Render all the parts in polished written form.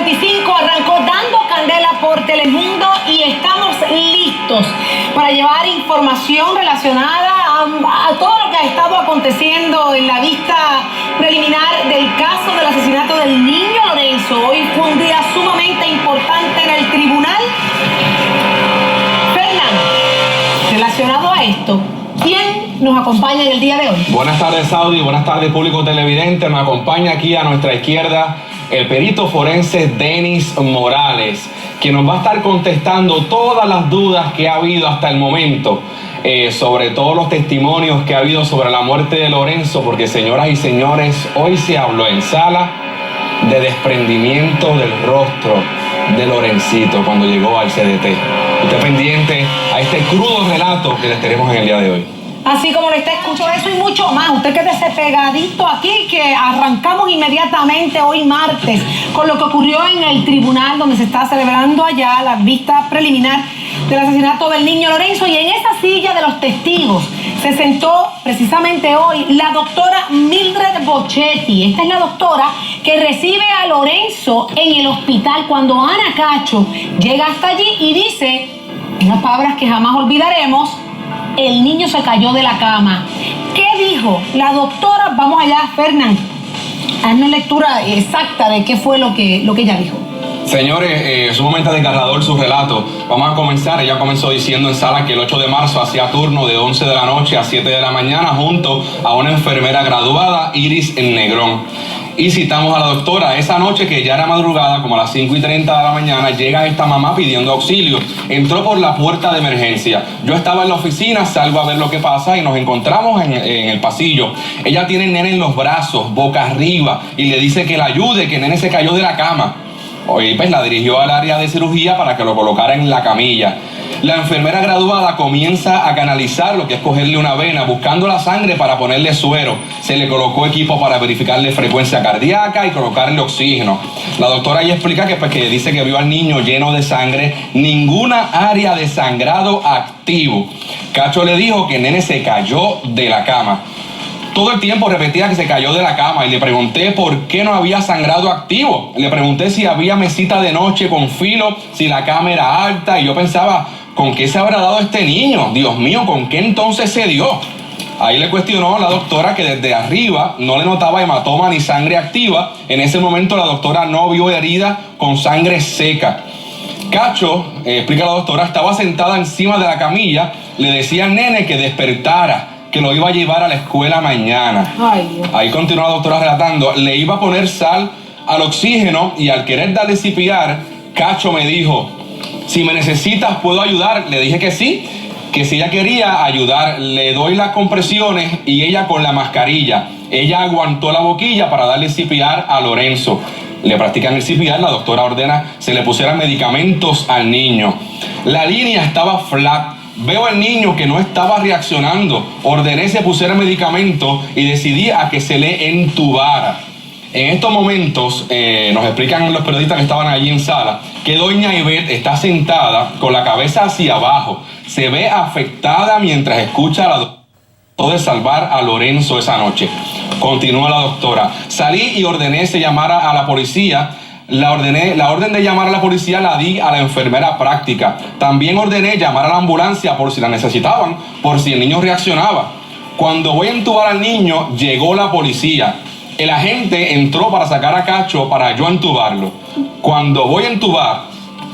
25 arrancó dando candela por Telemundo y estamos listos para llevar información relacionada a todo lo que ha estado aconteciendo en la vista preliminar del caso del asesinato del niño Lorenzo. Hoy fue un día sumamente importante en el tribunal. Fernán, relacionado a esto, ¿quién nos acompaña en el día de hoy? Buenas tardes, Saudi. Buenas tardes, público televidente. Nos acompaña aquí a nuestra izquierda el perito forense Denis Morales, quien nos va a estar contestando todas las dudas que ha habido hasta el momento, sobre todos los testimonios que ha habido sobre la muerte de Lorenzo, porque, señoras y señores, hoy se habló en sala de desprendimiento del rostro de Lorencito cuando llegó al CDT. Usted pendiente a este crudo relato que les tenemos en el día de hoy. Así como lo está escuchando, eso y mucho más. Usted quédese pegadito aquí, que arrancamos inmediatamente hoy martes con lo que ocurrió en el tribunal donde se está celebrando allá la vista preliminar del asesinato del niño Lorenzo. Y en esa silla de los testigos se sentó precisamente hoy la doctora Mildred Bochetti. Esta es la doctora que recibe a Lorenzo en el hospital cuando Ana Cacho llega hasta allí y dice unas palabras que jamás olvidaremos: el niño se cayó de la cama. ¿Qué dijo la doctora? Vamos allá, Fernán. Hazme lectura exacta de qué fue lo que ella dijo. Señores, sumamente desgarrador su relato. Vamos a comenzar. Ella comenzó diciendo en sala que el 8 de marzo hacía turno de 11 de la noche a 7 de la mañana junto a una enfermera graduada, Iris Negrón. Y citamos a la doctora: esa noche, que ya era madrugada, como a las 5:30 de la mañana, llega esta mamá pidiendo auxilio. Entró por la puerta de emergencia. Yo estaba en la oficina, salgo a ver lo que pasa y nos encontramos en el pasillo. Ella tiene el nene en los brazos, boca arriba, y le dice que la ayude, que el nene se cayó de la cama. Hoy pues la dirigió al área de cirugía para que lo colocara en la camilla. La enfermera graduada comienza a canalizar lo que es cogerle una vena, buscando la sangre para ponerle suero. Se le colocó equipo para verificarle frecuencia cardíaca y colocarle oxígeno. La doctora ahí explica que dice que vio al niño lleno de sangre, ninguna área de sangrado activo. Cacho le dijo que el nene se cayó de la cama. Todo el tiempo repetía que se cayó de la cama y le pregunté por qué no había sangrado activo. Le pregunté si había mesita de noche con filo, si la cama era alta, y yo pensaba, ¿con qué se habrá dado este niño? Dios mío, ¿con qué entonces se dio? Ahí le cuestionó a la doctora que desde arriba no le notaba hematoma ni sangre activa. En ese momento la doctora no vio herida con sangre seca. Cacho, explica la doctora, estaba sentada encima de la camilla, le decía al nene que despertara, que lo iba a llevar a la escuela mañana. Ay, ahí continuó la doctora relatando: le iba a poner sal al oxígeno y al querer darle CPR, Cacho me dijo: si me necesitas, ¿puedo ayudar? Le dije que sí, que si ella quería ayudar, le doy las compresiones y ella con la mascarilla. Ella aguantó la boquilla para darle CPR a Lorenzo. Le practican el CPR, la doctora ordena se le pusieran medicamentos al niño. La línea estaba flat. Veo al niño que no estaba reaccionando. Ordené se pusiera medicamento y decidí a que se le entubara. En estos momentos, nos explican los periodistas que estaban allí en sala, que doña Ivette está sentada con la cabeza hacia abajo. Se ve afectada mientras escucha la doctora de salvar a Lorenzo esa noche. Continúa la doctora: salí y ordené se llamara a la policía. La orden de llamar a la policía la di a la enfermera práctica. También ordené llamar a la ambulancia por si la necesitaban, por si el niño reaccionaba. Cuando voy a entubar al niño, llegó la policía. El agente entró para sacar a Cacho para yo entubarlo. Cuando voy a entubar,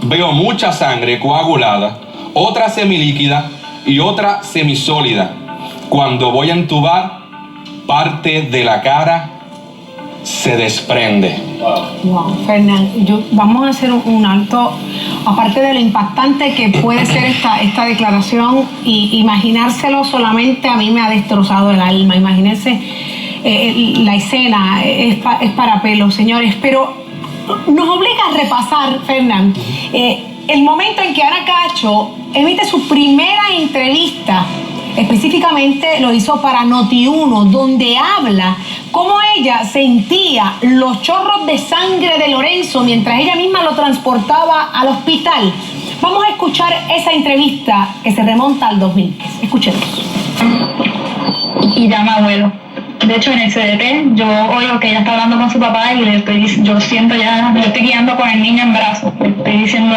veo mucha sangre coagulada, otra semilíquida y otra semisólida. Cuando voy a entubar, parte de la cara se desprende. Wow, Fernán, vamos a hacer un alto. Aparte de lo impactante que puede ser esta declaración, y imaginárselo solamente a mí me ha destrozado el alma. Imagínense la escena, es para pelos, señores. Pero nos obliga a repasar, Fernán, el momento en que Ana Cacho emite su primera entrevista. Específicamente lo hizo para Noti1, donde habla cómo ella sentía los chorros de sangre de Lorenzo mientras ella misma lo transportaba al hospital. Vamos a escuchar esa entrevista que se remonta al 2010. Escuchemos. Y llama abuelo. De hecho, en el CDT, yo oigo que ella está hablando con su papá y yo siento ya, yo estoy guiando con el niño en brazos. Le estoy diciendo,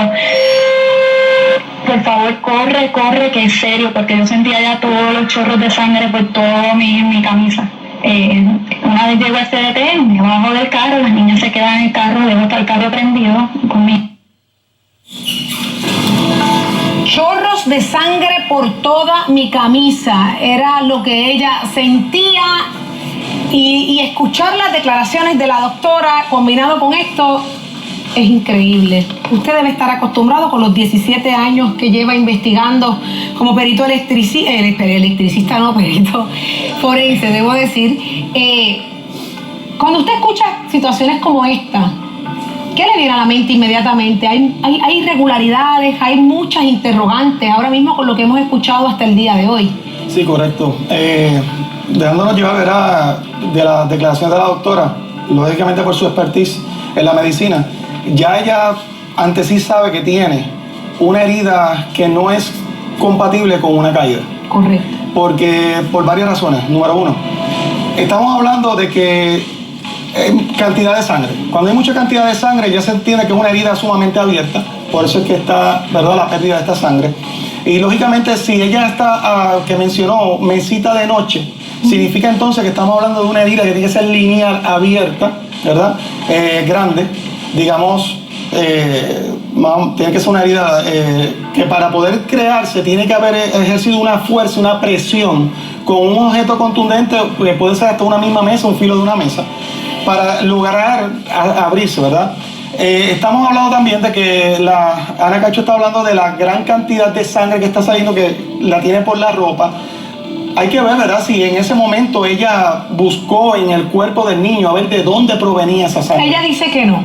por favor, corre, que es serio, porque yo sentía ya todos los chorros de sangre por toda mi camisa. Una vez llego al CDT, me bajo del carro, las niñas se quedan en el carro, dejo hasta el carro prendido conmigo. Chorros de sangre por toda mi camisa, era lo que ella sentía, y escuchar las declaraciones de la doctora combinado con esto es increíble. Usted debe estar acostumbrado con los 17 años que lleva investigando como perito electricista, no, perito forense, debo decir. Cuando usted escucha situaciones como esta, ¿qué le viene a la mente inmediatamente? Hay irregularidades, hay muchas interrogantes ahora mismo con lo que hemos escuchado hasta el día de hoy. Sí, correcto. Dejándonos llevar, ¿verdad?, de la declaración de la doctora, lógicamente por su expertise en la medicina, ya ella ante sí sabe que tiene una herida que no es compatible con una caída. Correcto. Porque por varias razones. Número uno, estamos hablando de que cantidad de sangre. Cuando hay mucha cantidad de sangre ya se entiende que es una herida sumamente abierta, por eso es que está, ¿verdad?, la pérdida de esta sangre. Y lógicamente si ella está, que mencionó, mesita de noche, significa entonces que estamos hablando de una herida que tiene que ser lineal, abierta, ¿verdad?, grande, digamos, tiene que ser una herida que para poder crearse tiene que haber ejercido una fuerza, una presión con un objeto contundente, que puede ser hasta una misma mesa, un filo de una mesa, para lograr abrirse, ¿verdad? Estamos hablando también de que Ana Cacho está hablando de la gran cantidad de sangre que está saliendo, que la tiene por la ropa. Hay que ver, ¿verdad?, si en ese momento ella buscó en el cuerpo del niño a ver de dónde provenía esa sangre. Ella dice que no,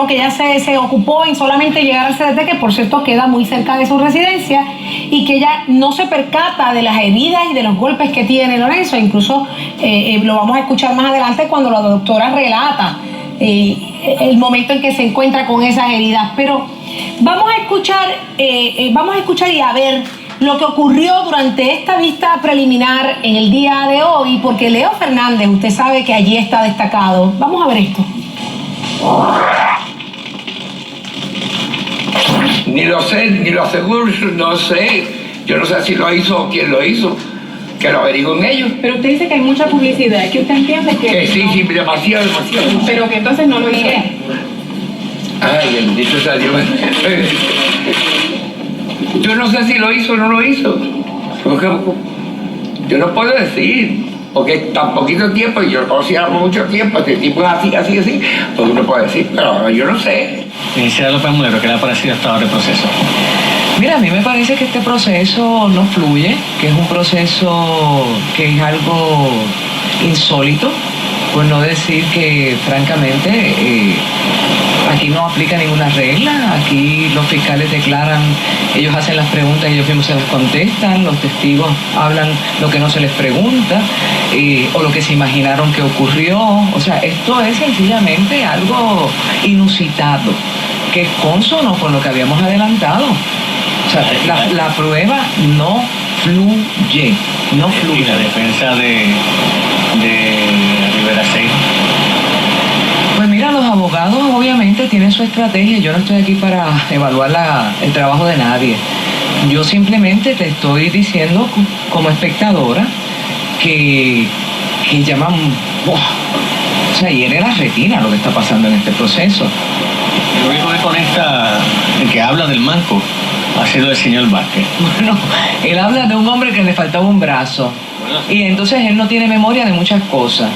que ella se ocupó en solamente llegar al CDT, que por cierto queda muy cerca de su residencia, y que ella no se percata de las heridas y de los golpes que tiene Lorenzo. Incluso lo vamos a escuchar más adelante cuando la doctora relata el momento en que se encuentra con esas heridas. Pero vamos a escuchar y a ver lo que ocurrió durante esta vista preliminar en el día de hoy, porque Leo Fernández, usted sabe que allí está destacado. Vamos a ver esto. Ni lo sé, ni lo aseguro, no sé. Yo no sé si lo hizo o quién lo hizo. Que lo averigüen ellos. Pero usted dice que hay mucha publicidad, que usted entiende que sí, no, sí, demasiado. pero que entonces no lo hizo. Ay, bendito sea Dios. Yo no sé si lo hizo o no lo hizo. Porque yo no puedo decir, porque tan poquito tiempo, y yo lo conocía por mucho tiempo, este tipo es así, pues uno puede decir, pero yo no sé. Licenciada López Mulero, ¿qué le ha parecido hasta ahora el proceso? Mira, a mí me parece que este proceso no fluye, que es un proceso que es algo insólito, por no decir que francamente aquí no aplica ninguna regla. Aquí los fiscales declaran, ellos hacen las preguntas y ellos mismos se las contestan, los testigos hablan lo que no se les pregunta o lo que se imaginaron que ocurrió. O sea, esto es sencillamente algo inusitado, que es consono con lo que habíamos adelantado. O sea, la prueba no fluye, no fluye. ¿Y la defensa de Rivera Seixas? Pues mira, los abogados obviamente tienen su estrategia. Yo no estoy aquí para evaluar el trabajo de nadie. Yo simplemente te estoy diciendo como espectadora que llaman, o sea, hiere la retina lo que está pasando en este proceso. El único que conecta, el que habla del manco, ha sido el señor Vázquez. Bueno, él habla de un hombre que le faltaba un brazo. Y entonces él no tiene memoria de muchas cosas.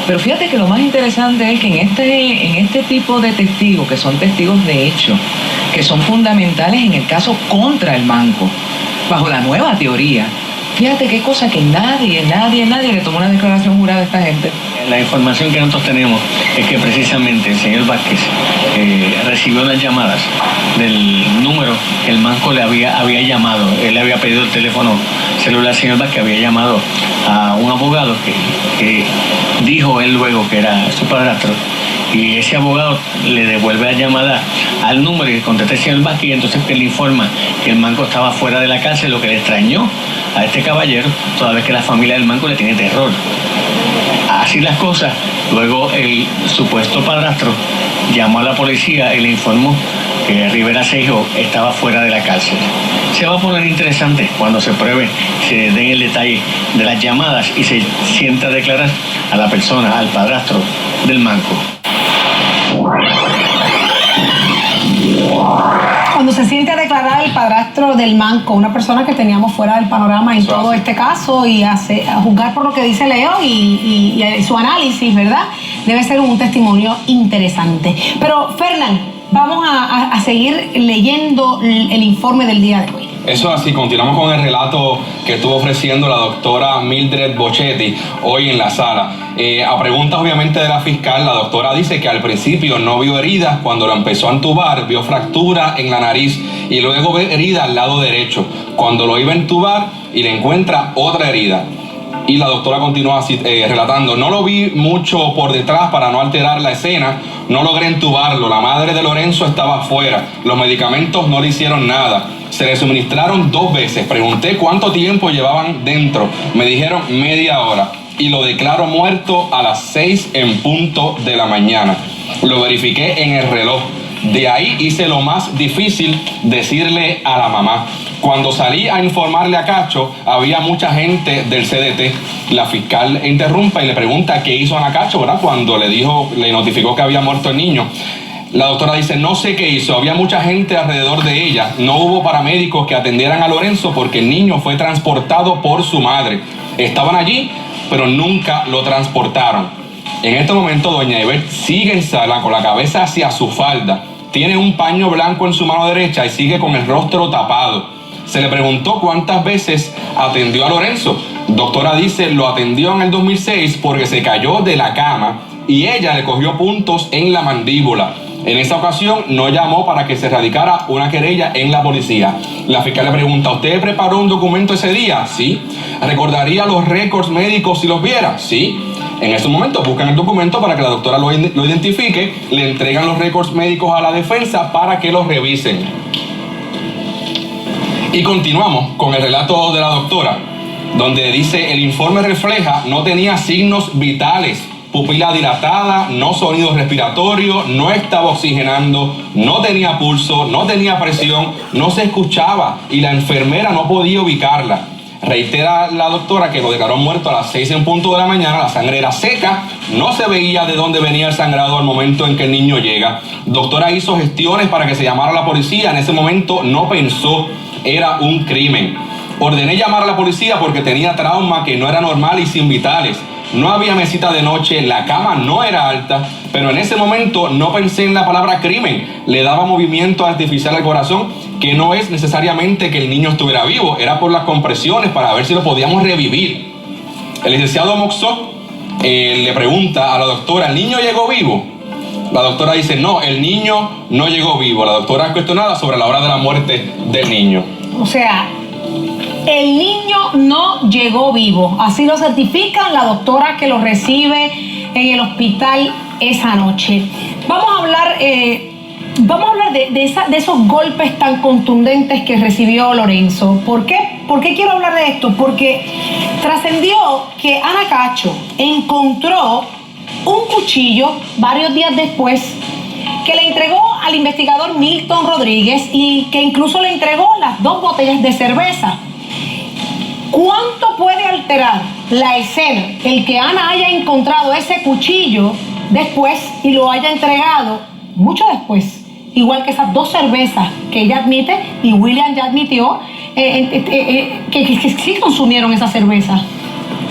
Pero fíjate que lo más interesante es que en este tipo de testigos, que son testigos de hecho, que son fundamentales en el caso contra el manco, bajo la nueva teoría, fíjate qué cosa que nadie le tomó una declaración jurada a esta gente. La información que nosotros tenemos es que precisamente el señor Vázquez recibió unas llamadas del número que el manco le había llamado. Él le había pedido el teléfono celular al señor Vázquez, había llamado a un abogado que dijo él luego que era su padrastro, y ese abogado le devuelve la llamada al número y contesta el señor Vázquez, y entonces que le informa que el manco estaba fuera de la cárcel, lo que le extrañó a este caballero, toda vez que la familia del manco le tiene terror. Así las cosas, luego el supuesto padrastro llamó a la policía y le informó que Rivera Seijo estaba fuera de la cárcel. Se va a poner interesante cuando se pruebe, se den el detalle de las llamadas y se sienta a declarar a la persona, al padrastro del manco. Cuando se siente a declarar el padrastro del manco, una persona que teníamos fuera del panorama en todo este caso, y a juzgar por lo que dice Leo y su análisis, ¿verdad? Debe ser un testimonio interesante. Pero, Fernán, vamos a seguir leyendo el informe del día de hoy. Eso es así, continuamos con el relato que estuvo ofreciendo la doctora Mildred Bochetti hoy en la sala. A preguntas obviamente de la fiscal, la doctora dice que al principio no vio heridas, cuando lo empezó a entubar vio fractura en la nariz y luego ve herida al lado derecho, cuando lo iba a entubar y le encuentra otra herida. Y la doctora continúa así, relatando: no lo vi mucho por detrás para no alterar la escena, no logré entubarlo, la madre de Lorenzo estaba afuera, los medicamentos no le hicieron nada, se le suministraron 2 veces, pregunté cuánto tiempo llevaban dentro, me dijeron media hora y lo declaro muerto a las 6 en punto de la mañana. Lo verifiqué en el reloj. De ahí hice lo más difícil, decirle a la mamá. Cuando salí a informarle a Cacho, había mucha gente del CDT. La fiscal interrumpe y le pregunta qué hizo Ana Cacho, ¿verdad? Cuando le notificó que había muerto el niño. La doctora dice: no sé qué hizo, había mucha gente alrededor de ella. No hubo paramédicos que atendieran a Lorenzo porque el niño fue transportado por su madre. Estaban allí, pero nunca lo transportaron. En este momento, doña Ivette sigue en sala con la cabeza hacia su falda. Tiene un paño blanco en su mano derecha y sigue con el rostro tapado. Se le preguntó cuántas veces atendió a Lorenzo. Doctora dice: lo atendió en el 2006 porque se cayó de la cama y ella le cogió puntos en la mandíbula. En esa ocasión no llamó para que se radicara una querella en la policía. La fiscal le pregunta: ¿usted preparó un documento ese día? Sí. ¿Recordaría los récords médicos si los viera? Sí. En ese momento buscan el documento para que la doctora lo identifique, le entregan los récords médicos a la defensa para que los revisen. Y continuamos con el relato de la doctora, donde dice: el informe refleja, no tenía signos vitales, pupila dilatada, no sonido respiratorio, no estaba oxigenando, no tenía pulso, no tenía presión, no se escuchaba y la enfermera no podía ubicarla. Reitera la doctora que lo declaró muerto a las 6 en punto de la mañana, la sangre era seca, no se veía de dónde venía el sangrado al momento en que el niño llega. Doctora hizo gestiones para que se llamara a la policía, en ese momento no pensó, era un crimen. Ordené llamar a la policía porque tenía trauma que no era normal y sin vitales. No había mesita de noche, la cama no era alta, pero en ese momento no pensé en la palabra crimen. Le daba movimiento artificial al corazón, que no es necesariamente que el niño estuviera vivo, era por las compresiones para ver si lo podíamos revivir. El licenciado Moxó le pregunta a la doctora: ¿el niño llegó vivo? La doctora dice: no, el niño no llegó vivo. La doctora es cuestionada sobre la hora de la muerte del niño. O sea, el niño no llegó vivo, así lo certifica la doctora que lo recibe en el hospital esa noche. Vamos a hablar de esos golpes tan contundentes que recibió Lorenzo. ¿Por qué? ¿Por qué quiero hablar de esto? Porque trascendió que Ana Cacho encontró un cuchillo varios días después que le entregó al investigador Milton Rodríguez y que incluso le entregó las 2 botellas de cerveza. ¿Cuánto puede alterar la escena el que Ana haya encontrado ese cuchillo después y lo haya entregado mucho después? Igual que esas 2 cervezas que ella admite y William ya admitió que sí consumieron esa cerveza.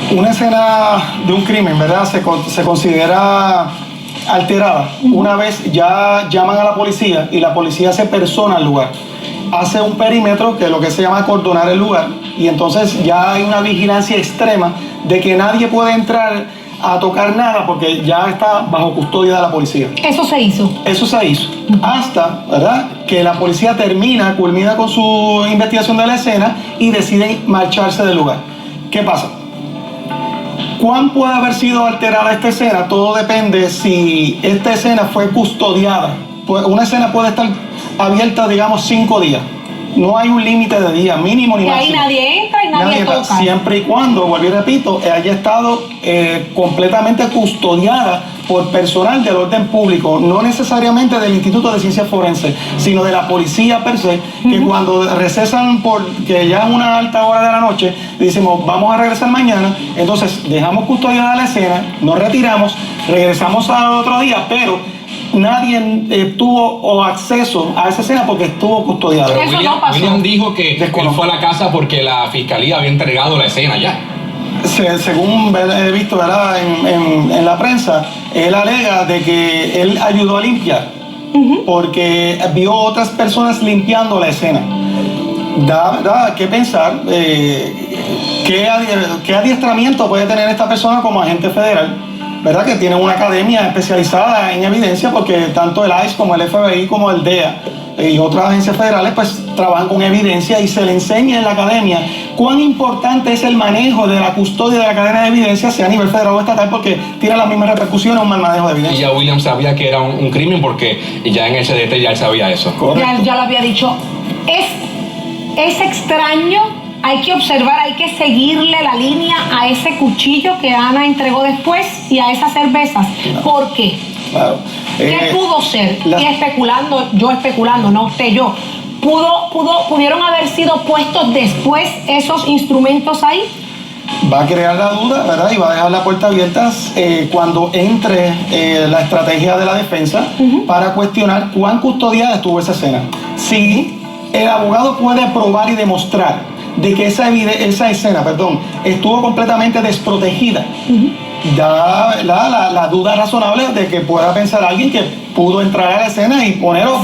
Una escena de un crimen, ¿verdad? Se considera alterada una vez ya llaman a la policía y la policía se persona al lugar. Hace un perímetro, que es lo que se llama acordonar el lugar, y entonces ya hay una vigilancia extrema de que nadie puede entrar a tocar nada porque ya está bajo custodia de la policía. Eso se hizo. Eso se hizo. Hasta, ¿verdad?, que la policía culmina con su investigación de la escena y deciden marcharse del lugar. ¿Qué pasa? ¿Cuán puede haber sido alterada esta escena? Todo depende si esta escena fue custodiada. Una escena puede estar abierta, digamos, 5 días No hay un límite de día mínimo ni Y ahí máximo. nadie entra y nadie toca. Siempre y cuando, vuelvo y repito, haya estado completamente custodiada por personal del orden público, no necesariamente del Instituto de Ciencias Forenses, sino de la policía per se, que cuando recesan porque ya es una alta hora de la noche, decimos vamos a regresar mañana, entonces dejamos custodiada la escena, nos retiramos, regresamos al otro día, pero nadie tuvo acceso a esa escena porque estuvo custodiada. Pero William dijo que él fue a la casa porque la fiscalía había entregado la escena ya. Según he visto, ¿verdad?, en la prensa, él alega de que él ayudó a limpiar porque vio otras personas limpiando la escena. Da que pensar qué adiestramiento puede tener esta persona como agente federal, ¿verdad?, que tiene una academia especializada en evidencia, porque tanto el ICE como el FBI como el DEA y otras agencias federales pues trabajan con evidencia y se le enseña en la academia cuán importante es el manejo de la custodia de la cadena de evidencia, sea a nivel federal o estatal, porque tiene las mismas repercusiones un mal manejo de evidencia. Y ya William sabía que era un crimen porque ya en el CDT ya él sabía eso. Ya lo había dicho. Es extraño. Hay que observar, hay que seguirle la línea a ese cuchillo que Ana entregó después y a esas cervezas. ¿Por qué? Claro. ¿Qué pudo ser? Y yo especulando, no usted, yo. ¿Pudieron haber sido puestos después esos instrumentos ahí? Va a crear la duda, ¿verdad? Y va a dejar la puerta abierta cuando entre la estrategia de la defensa para cuestionar cuán custodiada estuvo esa escena. Si el abogado puede probar y demostrar de que esa escena estuvo completamente desprotegida, da la duda razonable de que pueda pensar alguien que pudo entrar a la escena y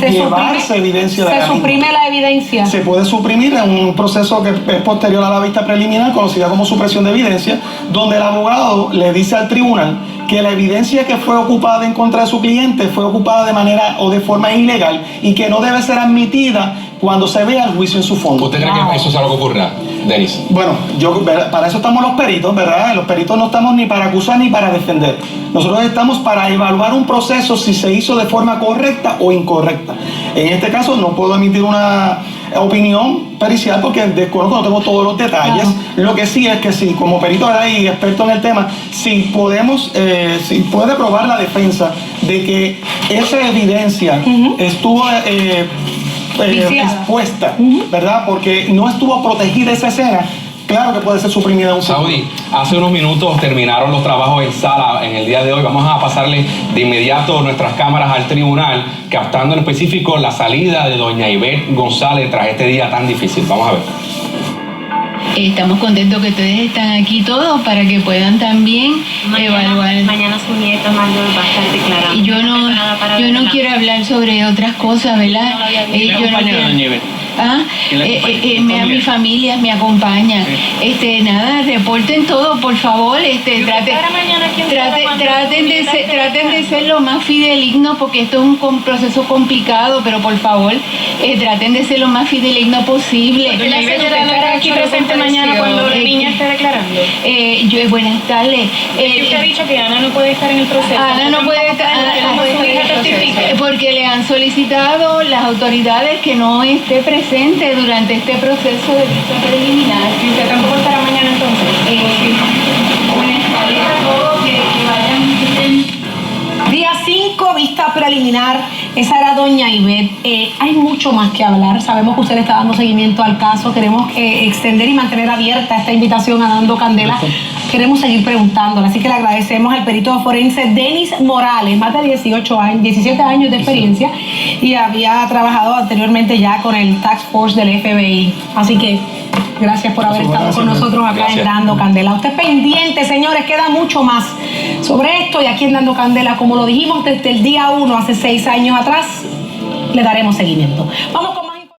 llevarse evidencia de la misma. Se suprime la evidencia. Se puede suprimir en un proceso que es posterior a la vista preliminar, conocida como supresión de evidencia, donde el abogado le dice al tribunal que la evidencia que fue ocupada en contra de su cliente fue ocupada de manera o de forma ilegal y que no debe ser admitida cuando se vea el juicio en su fondo. ¿Usted cree que eso es algo que ocurra, Denis? Bueno, para eso estamos los peritos, ¿verdad? Los peritos no estamos ni para acusar ni para defender. Nosotros estamos para evaluar un proceso si se hizo de forma correcta o incorrecta. En este caso no puedo emitir una opinión pericial porque desconozco, no tengo todos los detalles. Lo que sí es que sí, como perito y experto en el tema, si puede probar la defensa de que esa evidencia estuvo expuesta, ¿verdad? Porque no estuvo protegida esa escena. Claro que puede ser suprimida un Saudi, hace unos minutos terminaron los trabajos en sala en el día de hoy. Vamos a pasarle de inmediato nuestras cámaras al tribunal, captando en específico la salida de doña Ivette González tras este día tan difícil. Vamos a ver. Estamos contentos que ustedes están aquí todos para que puedan también evaluar. Mañana su nieta mayor va a estar declarando. Y yo no quiero hablar sobre otras cosas, ¿verdad? Yo no quiero. Mi familia me acompaña. Nada, reporten todo, por favor. Traten de ser lo más fideligno, porque esto es un proceso complicado, pero por favor, traten de ser lo más fideligno posible. ¿Usted la estará aquí presente mañana cuando la niña esté declarando? Buenas tardes. Usted ha dicho que Ana no puede estar en el proceso. Ana no puede estar porque le han solicitado las autoridades que no esté presente durante este proceso de vista preliminar. ¿Y usted tampoco estará mañana entonces? Buenas tardes a todos, que vayan. Día 5, vista preliminar. Esa era doña Ivette. Hay mucho más que hablar. Sabemos que usted le está dando seguimiento al caso. Queremos extender y mantener abierta esta invitación a Dando Candela. Queremos seguir preguntándole, así que le agradecemos al perito forense Denis Morales, más de 17 años de experiencia, y había trabajado anteriormente ya con el Task Force del FBI. Así que gracias por haber estado con nosotros acá en Dando Candela. Usted pendiente, señores, queda mucho más sobre esto, y aquí en Dando Candela, como lo dijimos desde el día 1, hace 6 años atrás, le daremos seguimiento. Vamos con